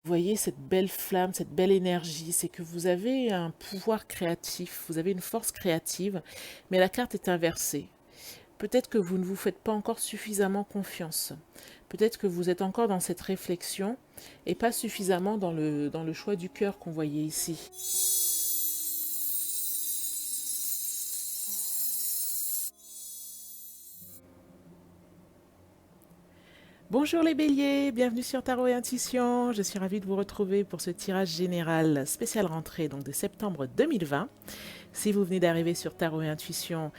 Vous voyez cette belle flamme, cette belle énergie, c'est que vous avez un pouvoir créatif, vous avez une force créative, mais la carte est inversée. Peut-être que vous ne vous faites pas encore suffisamment confiance. Peut-être que vous êtes encore dans cette réflexion et pas suffisamment dans le choix du cœur qu'on voyait ici. Bonjour les béliers, bienvenue sur Tarot et Intuition. Je suis ravie de vous retrouver pour ce tirage général spécial rentrée donc de septembre 2020. Si vous venez d'arriver sur Tarot et Intuition,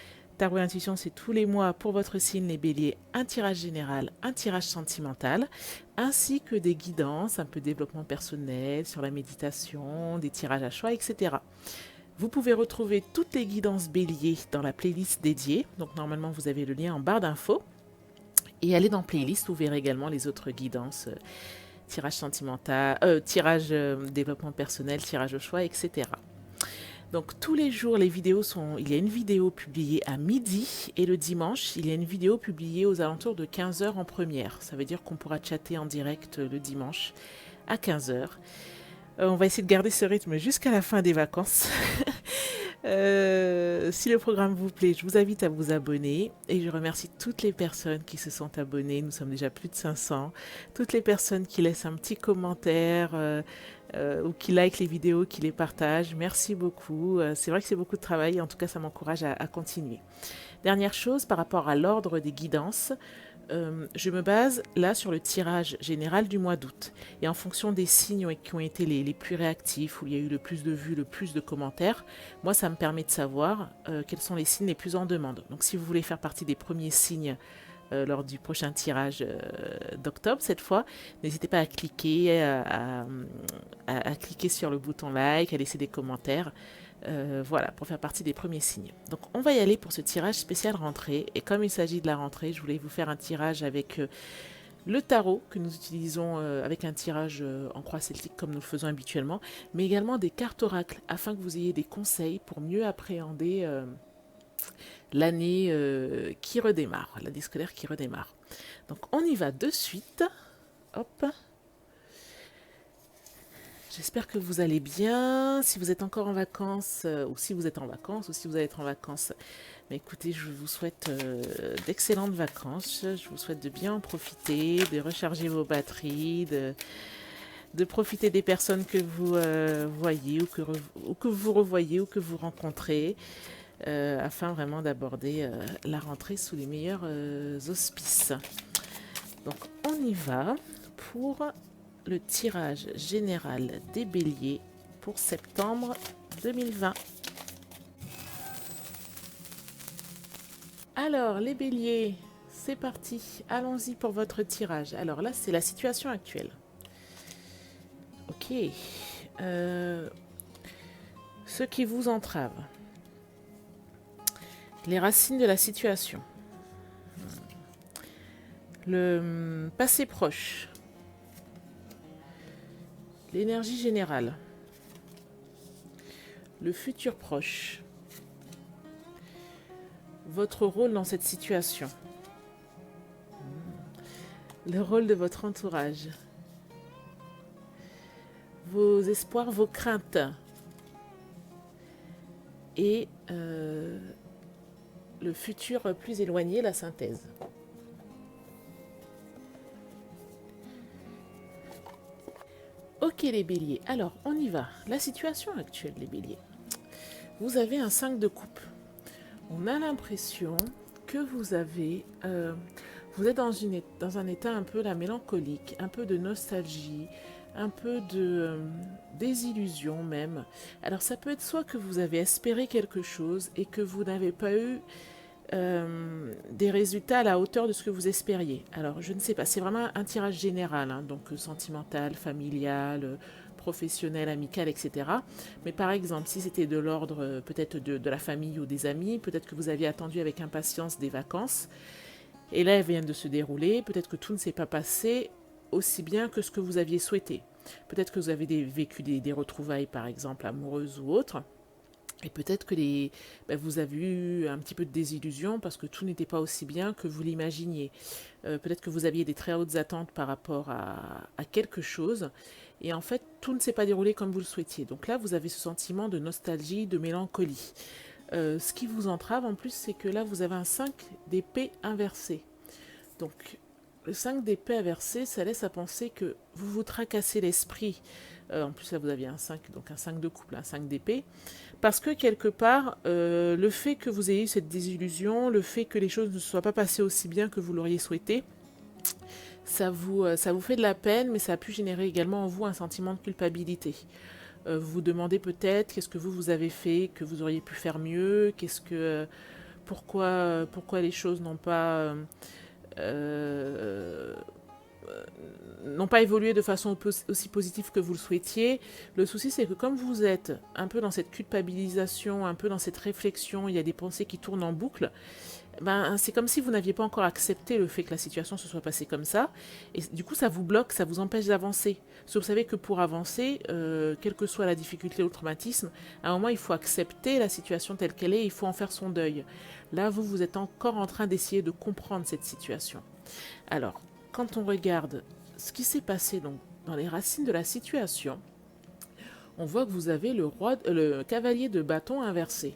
c'est tous les mois pour votre signe les béliers, un tirage général, un tirage sentimental, ainsi que des guidances, un peu développement personnel, sur la méditation, des tirages à choix, etc. Vous pouvez retrouver toutes les guidances béliers dans la playlist dédiée. Donc normalement, vous avez le lien en barre d'infos. Et allez dans playlist, vous verrez également les autres guidances, tirage sentimental, tirage développement personnel, tirage au choix, etc. Donc tous les jours, il y a une vidéo publiée à midi et le dimanche, il y a une vidéo publiée aux alentours de 15 heures en première. Ça veut dire qu'on pourra chatter en direct le dimanche à 15 heures. On va essayer de garder ce rythme jusqu'à la fin des vacances. Si le programme vous plaît, je vous invite à vous abonner et je remercie toutes les personnes qui se sont abonnées. Nous sommes déjà plus de 500. Toutes les personnes qui laissent un petit commentaire ou qui like les vidéos, qui les partagent. Merci beaucoup. C'est vrai que c'est beaucoup de travail. En tout cas, ça m'encourage à continuer. Dernière chose, par rapport à l'ordre des guidances, je me base là sur le tirage général du mois d'août. Et en fonction des signes qui ont été les plus réactifs, où il y a eu le plus de vues, le plus de commentaires, moi, ça me permet de savoir quels sont les signes les plus en demande. Donc, si vous voulez faire partie des premiers signes lors du prochain tirage d'octobre, cette fois, n'hésitez pas à cliquer, à cliquer sur le bouton like, à laisser des commentaires. Voilà, pour faire partie des premiers signes. Donc on va y aller pour ce tirage spécial rentrée. Et comme il s'agit de la rentrée, je voulais vous faire un tirage avec le tarot que nous utilisons avec un tirage en croix celtique comme nous le faisons habituellement, mais également des cartes oracles afin que vous ayez des conseils pour mieux appréhender l'année qui redémarre, l'année scolaire qui redémarre. Donc on y va de suite. Hop. J'espère que vous allez bien. Si vous êtes encore en vacances, ou si vous êtes en vacances, ou si vous allez être en vacances, mais écoutez, je vous souhaite d'excellentes vacances. Je vous souhaite de bien en profiter, de recharger vos batteries, de profiter des personnes que vous voyez ou que vous revoyez ou que vous rencontrez, afin vraiment d'aborder la rentrée sous les meilleurs auspices. Donc on y va pour le tirage général des béliers pour septembre 2020. Alors les béliers, c'est parti, allons-y pour votre tirage. Alors là, c'est la situation actuelle. Ok. Ce qui vous entrave. Les racines de la situation. Le passé proche. L'énergie générale. Le futur proche. Votre rôle dans cette situation. Le rôle de votre entourage. Vos espoirs, vos craintes. Et le futur plus éloigné, la synthèse. Ok les béliers, alors on y va. La situation actuelle les béliers. Vous avez un 5 de coupe. On a l'impression que vous êtes dans un état un peu la mélancolique, un peu de nostalgie, un peu de désillusion même. Alors ça peut être soit que vous avez espéré quelque chose et que vous n'avez pas eu des résultats à la hauteur de ce que vous espériez. Alors, je ne sais pas, c'est vraiment un tirage général, hein, donc sentimental, familial, professionnel, amical, etc. Mais par exemple, si c'était de l'ordre peut-être de la famille ou des amis, peut-être que vous aviez attendu avec impatience des vacances, et là, elles viennent de se dérouler, peut-être que tout ne s'est pas passé aussi bien que ce que vous aviez souhaité. Peut-être que vous avez vécu des retrouvailles, par exemple, amoureuses ou autres, et peut-être que vous avez eu un petit peu de désillusion parce que tout n'était pas aussi bien que vous l'imaginiez. Peut-être que vous aviez des très hautes attentes par rapport à quelque chose et en fait, tout ne s'est pas déroulé comme vous le souhaitiez. Donc là, vous avez ce sentiment de nostalgie, de mélancolie. Ce qui vous entrave en plus, c'est que là, vous avez un 5 d'épée inversé. Donc, le 5 d'épée inversé, ça laisse à penser que vous vous tracassez l'esprit. En plus, là, vous aviez un 5, donc un 5 de couple, un 5 d'épée. Parce que quelque part, le fait que vous ayez eu cette désillusion, le fait que les choses ne se soient pas passées aussi bien que vous l'auriez souhaité, ça vous fait de la peine, mais ça a pu générer également en vous un sentiment de culpabilité. Vous vous demandez peut-être qu'est-ce que vous avez fait, que vous auriez pu faire mieux, pourquoi les choses euh, n'ont pas évolué de façon aussi positive que vous le souhaitiez. Le souci, c'est que comme vous êtes un peu dans cette culpabilisation, un peu dans cette réflexion, il y a des pensées qui tournent en boucle, ben, c'est comme si vous n'aviez pas encore accepté le fait que la situation se soit passée comme ça. Et du coup, ça vous bloque, ça vous empêche d'avancer. Parce que vous savez que pour avancer, quelle que soit la difficulté ou le traumatisme, à un moment, il faut accepter la situation telle qu'elle est, il faut en faire son deuil. Là, vous êtes encore en train d'essayer de comprendre cette situation. Alors, quand on regarde ce qui s'est passé donc, dans les racines de la situation, on voit que vous avez le cavalier de bâton inversé.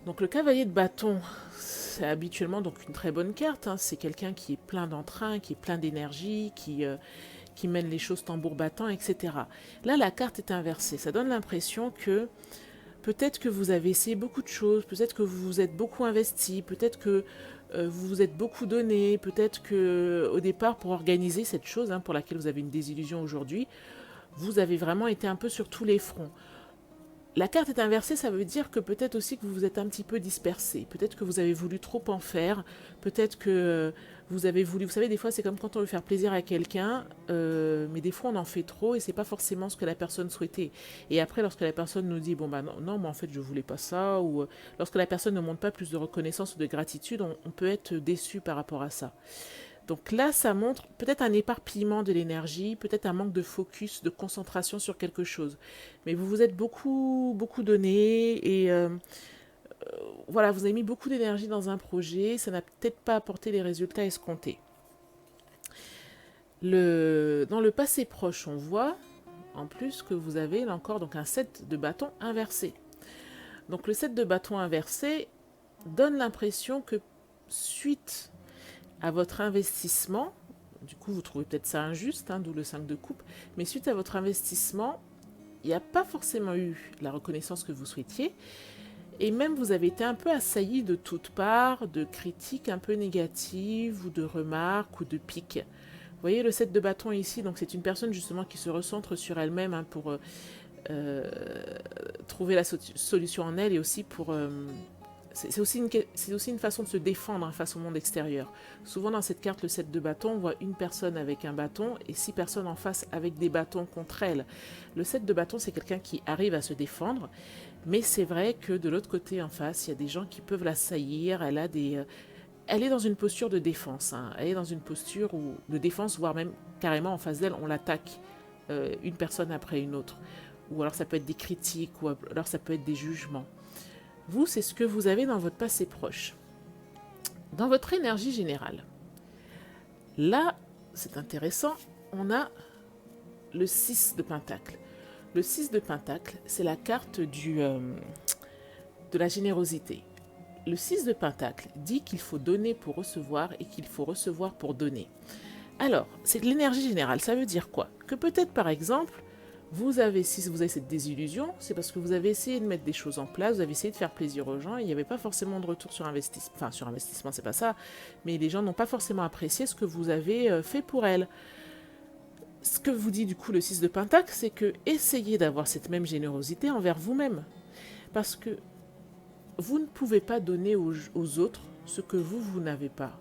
Donc le cavalier de bâton, c'est habituellement donc une très bonne carte. Hein. C'est quelqu'un qui est plein d'entrain, qui est plein d'énergie, qui mène les choses tambour battant, etc. Là, la carte est inversée. Ça donne l'impression que peut-être que vous avez essayé beaucoup de choses, peut-être que vous vous êtes beaucoup investi, peut-être que vous vous êtes beaucoup donné, peut-être que au départ, pour organiser cette chose pour laquelle vous avez une désillusion aujourd'hui, vous avez vraiment été un peu sur tous les fronts. La carte est inversée, ça veut dire que peut-être aussi que vous vous êtes un petit peu dispersé. Peut-être que vous avez voulu trop en faire. Peut-être que vous avez voulu... Vous savez, des fois, c'est comme quand on veut faire plaisir à quelqu'un, mais des fois, on en fait trop et c'est pas forcément ce que la personne souhaitait. Et après, lorsque la personne nous dit, bon, bah non, mais en fait, je voulais pas ça, ou lorsque la personne ne montre pas plus de reconnaissance ou de gratitude, on peut être déçu par rapport à ça. Donc là, ça montre peut-être un éparpillement de l'énergie, peut-être un manque de focus, de concentration sur quelque chose. Mais vous vous êtes beaucoup, beaucoup donné et voilà, vous avez mis beaucoup d'énergie dans un projet, ça n'a peut-être pas apporté les résultats escomptés. Dans le passé proche, on voit en plus que vous avez là encore donc un 7 de bâton inversé. Donc le 7 de bâton inversé donne l'impression que suite à votre investissement, du coup vous trouvez peut-être ça injuste, d'où le 5 de coupe, mais suite à votre investissement, il n'y a pas forcément eu la reconnaissance que vous souhaitiez, et même vous avez été un peu assailli de toutes parts, de critiques un peu négatives, ou de remarques, ou de piques. Vous voyez le 7 de bâton ici, donc c'est une personne justement qui se recentre sur elle-même pour trouver la solution en elle, et aussi pour... c'est aussi une façon de se défendre face au monde extérieur. Souvent dans cette carte, le 7 de bâton, on voit une personne avec un bâton et 6 personnes en face avec des bâtons contre elle. Le 7 de bâton, c'est quelqu'un qui arrive à se défendre, mais c'est vrai que de l'autre côté en face, il y a des gens qui peuvent l'assaillir. Elle est dans une posture de défense. Elle est dans une posture de défense, voire même carrément en face d'elle, on l'attaque une personne après une autre. Ou alors ça peut être des critiques, ou alors ça peut être des jugements. Vous, c'est ce que vous avez dans votre passé proche. Dans votre énergie générale, là, c'est intéressant, on a le 6 de Pentacle. Le 6 de Pentacle, c'est la carte de la générosité. Le 6 de Pentacle dit qu'il faut donner pour recevoir et qu'il faut recevoir pour donner. Alors, c'est de l'énergie générale, ça veut dire quoi? Que peut-être, par exemple, si vous avez cette désillusion, c'est parce que vous avez essayé de mettre des choses en place, vous avez essayé de faire plaisir aux gens, et il n'y avait pas forcément de retour sur investissement. Enfin, sur investissement, c'est pas ça, mais les gens n'ont pas forcément apprécié ce que vous avez fait pour elles. Ce que vous dit du coup le 6 de Pentacle, c'est que essayez d'avoir cette même générosité envers vous-même. Parce que vous ne pouvez pas donner aux autres ce que vous n'avez pas.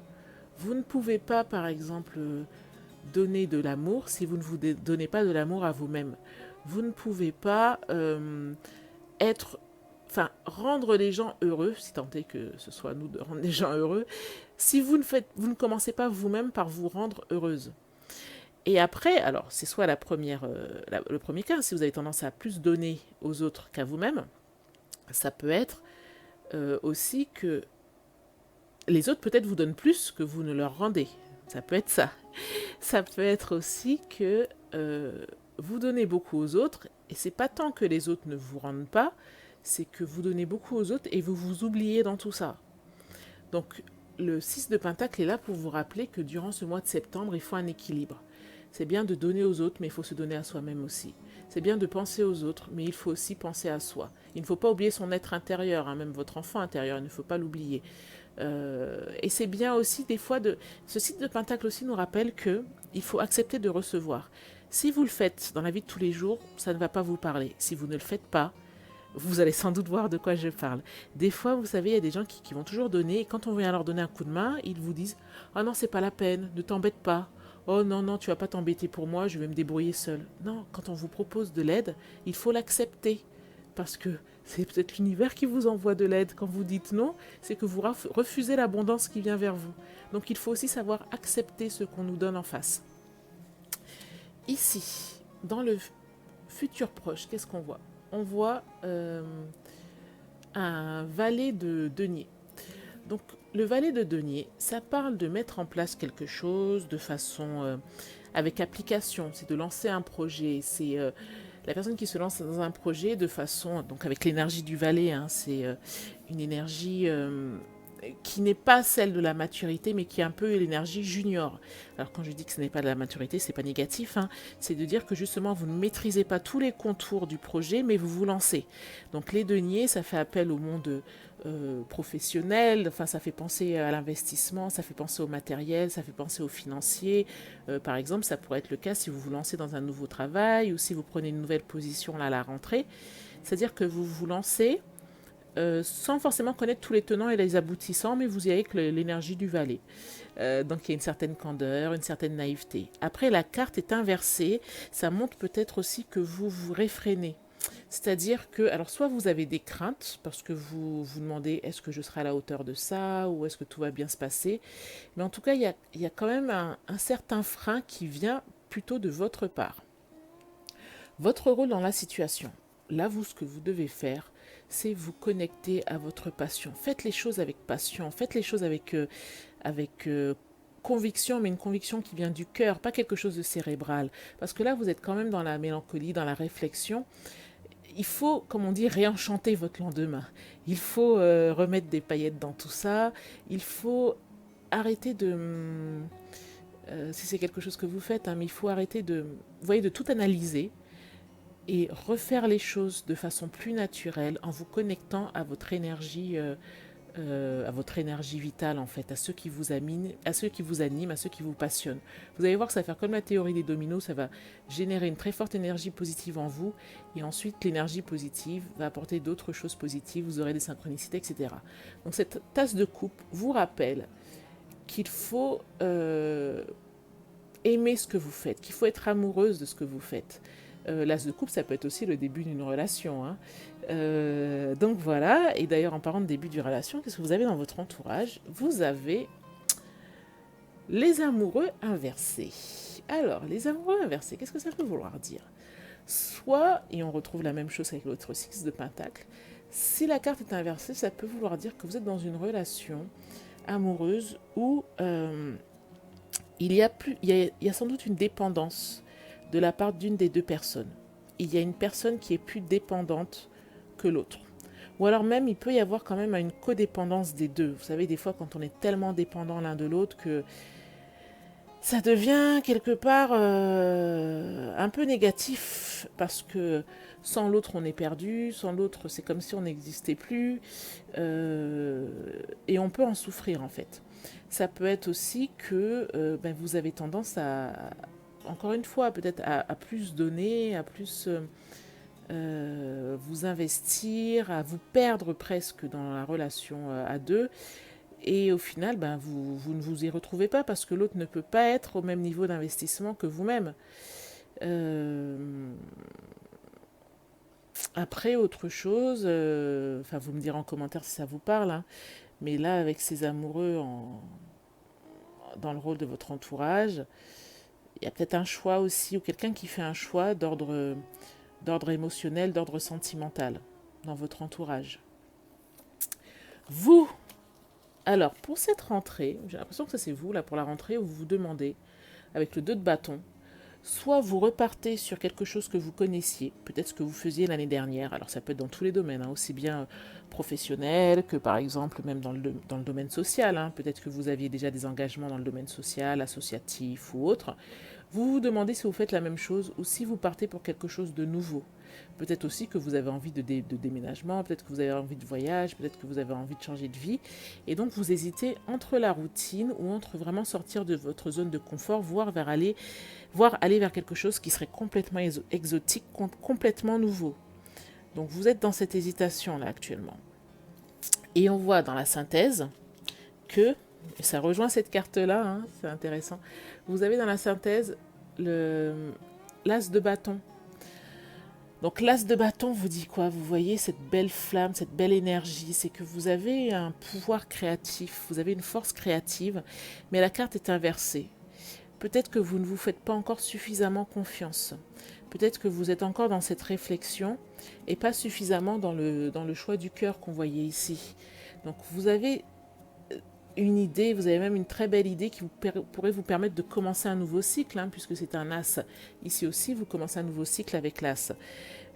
Vous ne pouvez pas, par exemple, donner de l'amour si vous ne vous donnez pas de l'amour à vous-même. Vous ne pouvez pas rendre les gens heureux, si tant est que ce soit à nous de rendre les gens heureux, si vous ne commencez pas vous-même par vous rendre heureuse. Et après, alors c'est soit le premier cas, si vous avez tendance à plus donner aux autres qu'à vous-même, ça peut être aussi que les autres peut-être vous donnent plus que vous ne leur rendez. Ça peut être ça. Ça peut être aussi que vous donnez beaucoup aux autres, et c'est pas tant que les autres ne vous rendent pas, c'est que vous donnez beaucoup aux autres et vous vous oubliez dans tout ça. Donc, le 6 de Pentacle est là pour vous rappeler que durant ce mois de septembre, il faut un équilibre. C'est bien de donner aux autres, mais il faut se donner à soi-même aussi. C'est bien de penser aux autres, mais il faut aussi penser à soi. Il ne faut pas oublier son être intérieur, hein, même votre enfant intérieur, il ne faut pas l'oublier. Et c'est bien aussi des fois de... Ce site de Pentacle aussi nous rappelle que il faut accepter de recevoir. Si vous le faites dans la vie de tous les jours, ça ne va pas vous parler. Si vous ne le faites pas, vous allez sans doute voir de quoi je parle. Des fois, vous savez, il y a des gens qui vont toujours donner, et quand on vient leur donner un coup de main, ils vous disent « Ah non, c'est pas la peine, ne t'embête pas. Oh non, non, tu vas pas t'embêter pour moi, je vais me débrouiller seul. » Non, quand on vous propose de l'aide, il faut l'accepter. Parce que c'est peut-être l'univers qui vous envoie de l'aide. Quand vous dites non, c'est que vous refusez l'abondance qui vient vers vous. Donc il faut aussi savoir accepter ce qu'on nous donne en face. Ici, dans le futur proche, qu'est-ce qu'on voit? On voit un valet de denier. Donc le valet de denier, ça parle de mettre en place quelque chose de façon avec application, c'est de lancer un projet, c'est la personne qui se lance dans un projet de façon, donc avec l'énergie du valet, hein, c'est une énergie qui n'est pas celle de la maturité, mais qui est un peu l'énergie junior. Alors quand je dis que ce n'est pas de la maturité, c'est pas négatif, hein, c'est de dire que justement vous ne maîtrisez pas tous les contours du projet, mais vous vous lancez. Donc les deniers, ça fait appel au monde professionnel, enfin ça fait penser à l'investissement, ça fait penser au matériel, ça fait penser au financier. Par exemple, ça pourrait être le cas si vous vous lancez dans un nouveau travail ou si vous prenez une nouvelle position là à la rentrée. C'est-à-dire que vous vous lancez sans forcément connaître tous les tenants et les aboutissants, mais vous y allez avec l'énergie du valet. Donc il y a une certaine candeur, une certaine naïveté. Après, la carte est inversée, ça montre peut-être aussi que vous vous réfrénez. C'est-à-dire que, alors soit vous avez des craintes, parce que vous vous demandez est-ce que je serai à la hauteur de ça, ou est-ce que tout va bien se passer, mais en tout cas, il y a quand même un certain frein qui vient plutôt de votre part. Votre rôle dans la situation, là, vous, ce que vous devez faire, c'est vous connecter à votre passion. Faites les choses avec passion, faites les choses avec conviction, mais une conviction qui vient du cœur, pas quelque chose de cérébral. Parce que là, vous êtes quand même dans la mélancolie, dans la réflexion. Il faut, comme on dit, réenchanter votre lendemain. Il faut remettre des paillettes dans tout ça. Il faut arrêter de... si c'est quelque chose que vous faites, hein, mais il faut arrêter de... Vous voyez, de tout analyser et refaire les choses de façon plus naturelle en vous connectant à votre énergie vitale en fait, à ceux qui vous animent, à ceux qui vous passionnent. Vous allez voir que ça va faire comme la théorie des dominos, ça va générer une très forte énergie positive en vous et ensuite l'énergie positive va apporter d'autres choses positives, vous aurez des synchronicités, etc. Donc cette tasse de coupe vous rappelle qu'il faut aimer ce que vous faites, qu'il faut être amoureuse de ce que vous faites. L'as de coupe, ça peut être aussi le début d'une relation, hein. Donc voilà, et d'ailleurs en parlant de début d'une relation, qu'est-ce que vous avez dans votre entourage? Vous avez les amoureux inversés. Alors, les amoureux inversés, qu'est-ce que ça peut vouloir dire? Soit, et on retrouve la même chose avec l'autre 6 de Pentacle, si la carte est inversée, ça peut vouloir dire que vous êtes dans une relation amoureuse où il y a sans doute une dépendance de la part d'une des deux personnes. Il y a une personne qui est plus dépendante que l'autre. Ou alors même, il peut y avoir quand même une codépendance des deux. Vous savez, des fois, quand on est tellement dépendant l'un de l'autre que ça devient quelque part un peu négatif parce que sans l'autre, on est perdu. Sans l'autre, c'est comme si on n'existait plus. Et on peut en souffrir, en fait. Ça peut être aussi que vous avez tendance à, encore une fois, peut-être à plus donner, à plus vous investir, à vous perdre presque dans la relation à deux. Et au final, vous ne vous y retrouvez pas parce que l'autre ne peut pas être au même niveau d'investissement que vous-même. Après, autre chose, vous me direz en commentaire si ça vous parle, hein, mais là, avec ces amoureux dans le rôle de votre entourage, il y a peut-être un choix aussi, ou quelqu'un qui fait un choix d'ordre émotionnel, d'ordre sentimental dans votre entourage. Vous, alors pour cette rentrée, j'ai l'impression que ça c'est vous, là pour la rentrée, où vous vous demandez, avec le 2 de bâton, Soit vous repartez sur quelque chose que vous connaissiez, peut-être ce que vous faisiez l'année dernière. Alors ça peut être dans tous les domaines, hein, aussi bien professionnel que par exemple même dans le domaine social, hein. Peut-être que vous aviez déjà des engagements dans le domaine social, associatif ou autre. Vous vous demandez si vous faites la même chose ou si vous partez pour quelque chose de nouveau. Peut-être aussi que vous avez envie de déménagement, peut-être que vous avez envie de voyage, peut-être que vous avez envie de changer de vie. Et donc vous hésitez entre la routine ou entre vraiment sortir de votre zone de confort, voire aller vers quelque chose qui serait complètement exotique, complètement nouveau. Donc vous êtes dans cette hésitation là actuellement. Et on voit dans la synthèse que, et ça rejoint cette carte-là, hein, c'est intéressant, vous avez dans la synthèse l'as de bâton. Donc l'as de bâton vous dit quoi? Vous voyez cette belle flamme, cette belle énergie, c'est que vous avez un pouvoir créatif, vous avez une force créative, mais la carte est inversée. Peut-être que vous ne vous faites pas encore suffisamment confiance. Peut-être que vous êtes encore dans cette réflexion et pas suffisamment dans le choix du cœur qu'on voyait ici. Donc vous avez une idée, vous avez même une très belle idée qui pourrait vous permettre de commencer un nouveau cycle, hein, puisque c'est un as. Ici aussi, vous commencez un nouveau cycle avec l'as.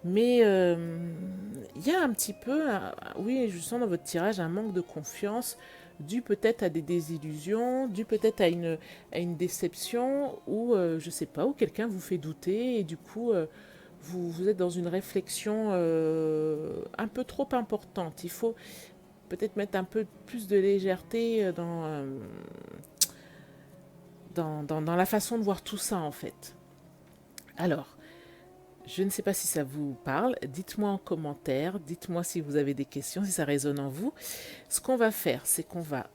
Mais il y a un petit peu, oui, je sens dans votre tirage un manque de confiance, dû peut-être à des désillusions, dû peut-être à une déception, ou je sais pas, où quelqu'un vous fait douter, et du coup, vous êtes dans une réflexion un peu trop importante. Il faut peut-être mettre un peu plus de légèreté dans la façon de voir tout ça, en fait. Alors, je ne sais pas si ça vous parle, dites-moi en commentaire, dites-moi si vous avez des questions, si ça résonne en vous. Ce qu'on va faire, c'est qu'on va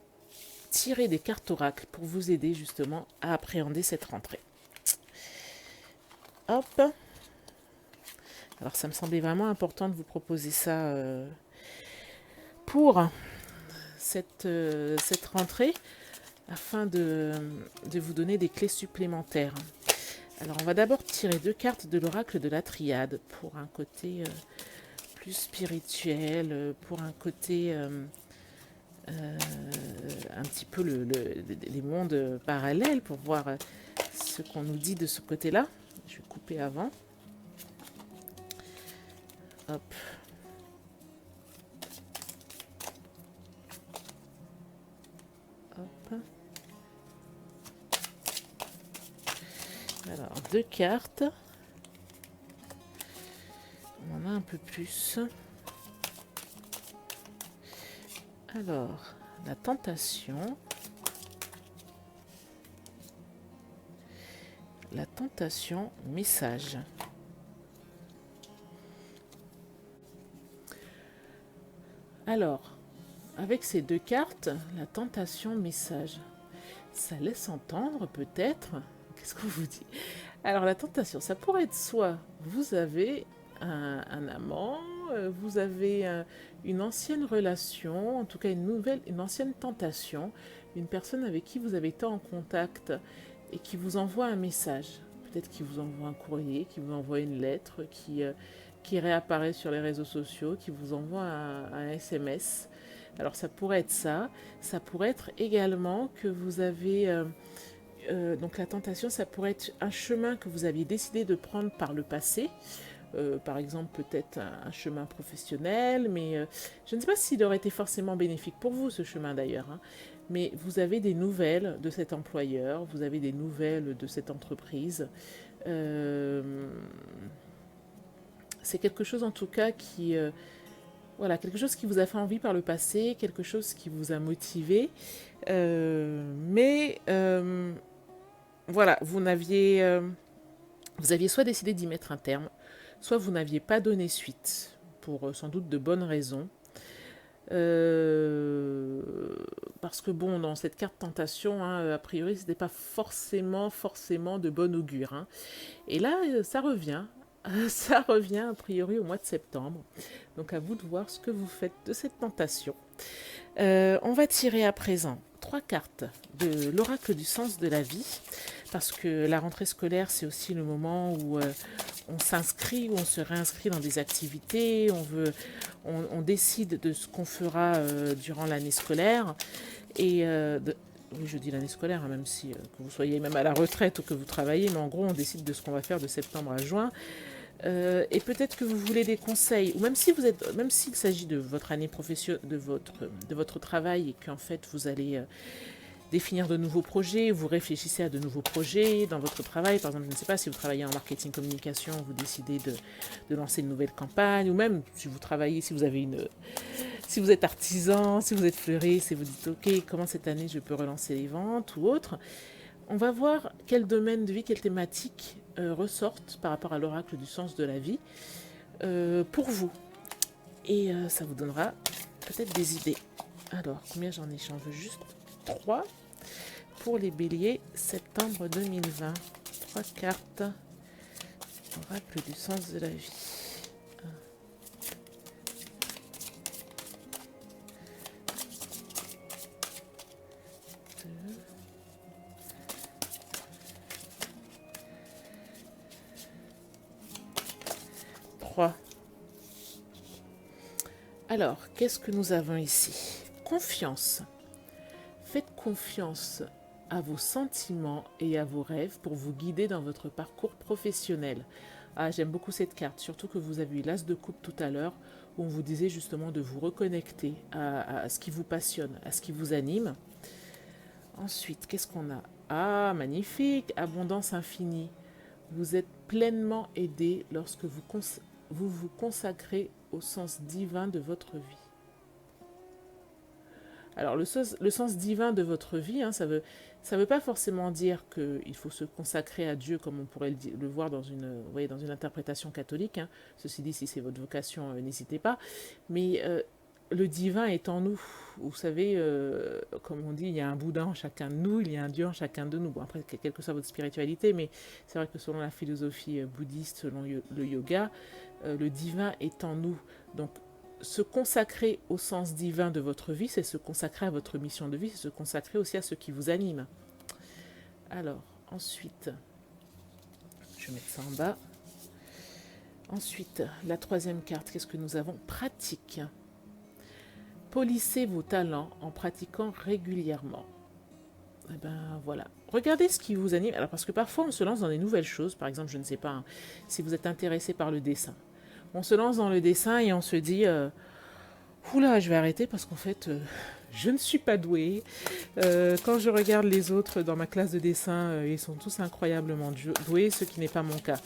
tirer des cartes oracles pour vous aider justement à appréhender cette rentrée. Hop. Alors ça me semblait vraiment important de vous proposer ça pour cette rentrée, afin de vous donner des clés supplémentaires. Alors on va d'abord tirer 2 cartes de l'oracle de la triade pour un côté plus spirituel, pour un côté un petit peu les mondes parallèles, pour voir ce qu'on nous dit de ce côté-là. Je vais couper avant. Hop. Hop. Alors, 2 cartes. On en a un peu plus. Alors, la tentation. La tentation, message. Alors, avec ces 2 cartes, la tentation, message, ça laisse entendre peut-être. Qu'est-ce qu'on vous dit? Alors, la tentation, ça pourrait être soit vous avez un amant, vous avez une ancienne relation, en tout cas une ancienne tentation, une personne avec qui vous avez été en contact et qui vous envoie un message. Peut-être qu'il vous envoie un courrier, qui vous envoie une lettre, qui réapparaît sur les réseaux sociaux, qui vous envoie un SMS. Alors ça pourrait être ça. Ça pourrait être également que vous avez... donc la tentation, ça pourrait être un chemin que vous aviez décidé de prendre par le passé. Par exemple, peut-être un chemin professionnel, mais je ne sais pas s'il aurait été forcément bénéfique pour vous, ce chemin d'ailleurs, hein. Mais vous avez des nouvelles de cet employeur, vous avez des nouvelles de cette entreprise. C'est quelque chose en tout cas qui... voilà, quelque chose qui vous a fait envie par le passé, quelque chose qui vous a motivé. Voilà, vous aviez soit décidé d'y mettre un terme, soit vous n'aviez pas donné suite, pour sans doute de bonnes raisons. Parce que bon, dans cette carte tentation, hein, a priori, ce n'était pas forcément de bon augure, hein. Et là, ça revient. Ça revient a priori au mois de septembre. Donc à vous de voir ce que vous faites de cette tentation. On va tirer à présent 3 cartes de l'oracle du sens de la vie, parce que la rentrée scolaire, c'est aussi le moment où on s'inscrit, où on se réinscrit dans des activités, on décide de ce qu'on fera durant l'année scolaire. Et oui, je dis l'année scolaire, hein, même si que vous soyez même à la retraite ou que vous travaillez, mais en gros, on décide de ce qu'on va faire de septembre à juin. Et peut-être que vous voulez des conseils, ou même si vous êtes, même s'il s'agit de votre année professionnelle, de votre travail, et qu'en fait vous allez définir de nouveaux projets, vous réfléchissez à de nouveaux projets dans votre travail. Par exemple, je ne sais pas, si vous travaillez en marketing communication, vous décidez de lancer une nouvelle campagne, ou même si vous travaillez, si vous avez si vous êtes artisan, si vous êtes fleuriste, et vous dites ok, comment cette année je peux relancer les ventes ou autre. On va voir quel domaine de vie, quelles thématiques ressortent par rapport à l'oracle du sens de la vie pour vous. Et ça vous donnera peut-être des idées. Alors, combien j'en ai? J'en veux juste 3 pour les béliers septembre 2020. 3 cartes. Oracle du sens de la vie. 3. Alors, qu'est-ce que nous avons ici? Confiance. Faites confiance à vos sentiments et à vos rêves pour vous guider dans votre parcours professionnel. Ah, j'aime beaucoup cette carte, surtout que vous avez eu l'as de coupe tout à l'heure, où on vous disait justement de vous reconnecter à ce qui vous passionne, à ce qui vous anime. Ensuite, qu'est-ce qu'on a? Ah, magnifique, abondance infinie. Vous êtes pleinement aidé lorsque vous vous consacrez au sens divin de votre vie. Alors, le sens divin de votre vie, hein, ça veut pas forcément dire qu'il faut se consacrer à Dieu comme on pourrait le voir dans vous voyez, dans une interprétation catholique. Hein. Ceci dit, si c'est votre vocation, n'hésitez pas. Mais le divin est en nous. Vous savez, comme on dit, il y a un Bouddha en chacun de nous, il y a un Dieu en chacun de nous. Bon, après, quelle que soit votre spiritualité, mais c'est vrai que selon la philosophie bouddhiste, selon le yoga, le divin est en nous. Donc, se consacrer au sens divin de votre vie, c'est se consacrer à votre mission de vie, c'est se consacrer aussi à ce qui vous anime. Alors, ensuite, je vais mettre ça en bas. Ensuite, la troisième carte, qu'est-ce que nous avons? Pratique. Polissez vos talents en pratiquant régulièrement. Eh ben voilà. Regardez ce qui vous anime. Alors, parce que parfois, on se lance dans des nouvelles choses. Par exemple, je ne sais pas, hein, si vous êtes intéressé par le dessin. On se lance dans le dessin et on se dit oula, je vais arrêter parce qu'en fait, je ne suis pas douée. Quand je regarde les autres dans ma classe de dessin, ils sont tous incroyablement doués, ce qui n'est pas mon cas.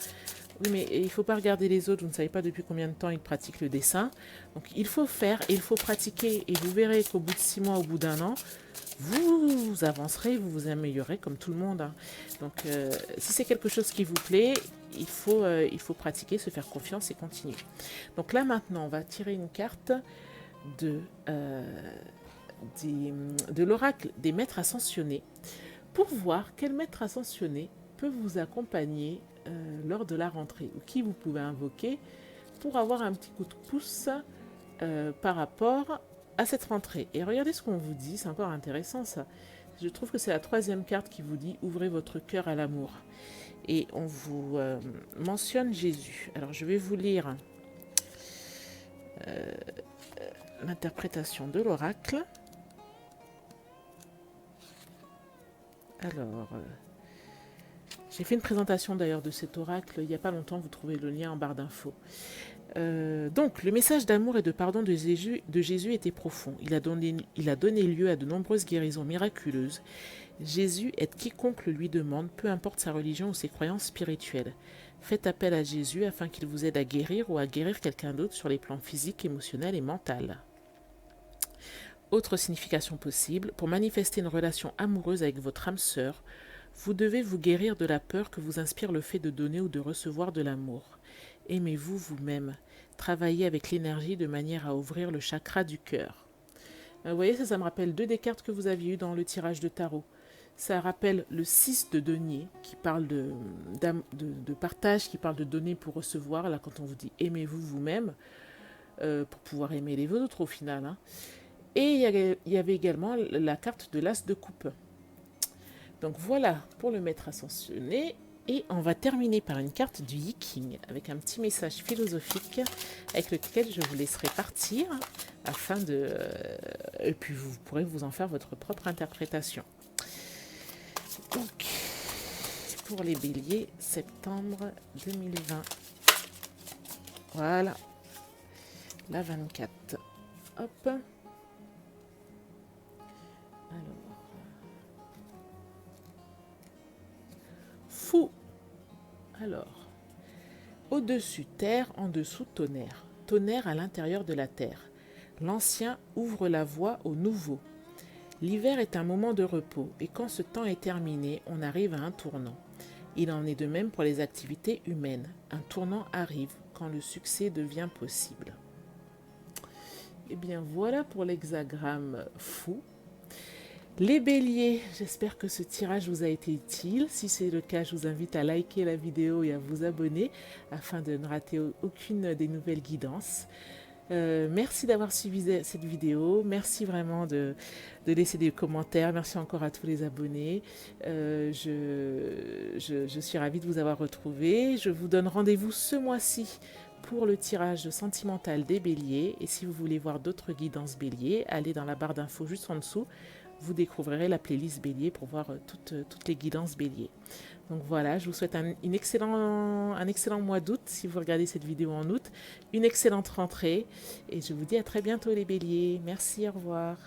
Oui, mais il ne faut pas regarder les autres, vous ne savez pas depuis combien de temps ils pratiquent le dessin. Donc il faut faire et il faut pratiquer. Et vous verrez qu'au bout de 6 mois, au bout d'un an, vous avancerez, vous vous améliorez comme tout le monde. Hein. Donc si c'est quelque chose qui vous plaît, il faut pratiquer, se faire confiance et continuer. Donc là maintenant, on va tirer une carte de l'oracle des maîtres ascensionnés pour voir quel maître ascensionné peut vous accompagner lors de la rentrée ou qui vous pouvez invoquer pour avoir un petit coup de pouce par rapport à cette rentrée. Et regardez ce qu'on vous dit, c'est encore intéressant ça. Je trouve que c'est la troisième carte qui vous dit « Ouvrez votre cœur à l'amour ». Et on vous mentionne Jésus. Alors je vais vous lire l'interprétation de l'oracle. Alors, j'ai fait une présentation d'ailleurs de cet oracle il n'y a pas longtemps, vous trouvez le lien en barre d'infos. Donc, le message d'amour et de pardon de Jésus était profond. Il a donné lieu à de nombreuses guérisons miraculeuses. Jésus aide quiconque le lui demande, peu importe sa religion ou ses croyances spirituelles. Faites appel à Jésus afin qu'il vous aide à guérir ou à guérir quelqu'un d'autre sur les plans physiques, émotionnels et mentaux. Autre signification possible, pour manifester une relation amoureuse avec votre âme sœur, vous devez vous guérir de la peur que vous inspire le fait de donner ou de recevoir de l'amour. Aimez-vous vous-même. Travaillez avec l'énergie de manière à ouvrir le chakra du cœur. Vous voyez, ça me rappelle 2 des cartes que vous aviez eues dans le tirage de tarot. Ça rappelle le 6 de denier, qui parle de partage, qui parle de donner pour recevoir. Là, quand on vous dit « aimez-vous vous-même pour pouvoir aimer les autres au final. Hein. Et il y avait également la carte de l'as de coupe. Donc voilà pour le maître ascensionné. Et on va terminer par une carte du Yiking avec un petit message philosophique avec lequel je vous laisserai partir afin de... et puis vous pourrez vous en faire votre propre interprétation. Donc, pour les béliers, septembre 2020. Voilà, la 24. Hop. Alors, fou. Alors, au-dessus terre, en dessous tonnerre. Tonnerre à l'intérieur de la terre. L'ancien ouvre la voie au nouveau. L'hiver est un moment de repos et quand ce temps est terminé, on arrive à un tournant. Il en est de même pour les activités humaines. Un tournant arrive quand le succès devient possible. Et bien voilà pour l'hexagramme fou. Les béliers, j'espère que ce tirage vous a été utile. Si c'est le cas, je vous invite à liker la vidéo et à vous abonner afin de ne rater aucune des nouvelles guidances. Merci d'avoir suivi cette vidéo. Merci vraiment de laisser des commentaires. Merci encore à tous les abonnés. Je suis ravie de vous avoir retrouvé. Je vous donne rendez-vous ce mois-ci pour le tirage sentimental des béliers. Et si vous voulez voir d'autres guidances béliers, allez dans la barre d'infos juste en dessous. Vous découvrirez la playlist bélier pour voir toutes les guidances bélier. Donc voilà, je vous souhaite un excellent mois d'août si vous regardez cette vidéo en août, une excellente rentrée et je vous dis à très bientôt les béliers. Merci, au revoir.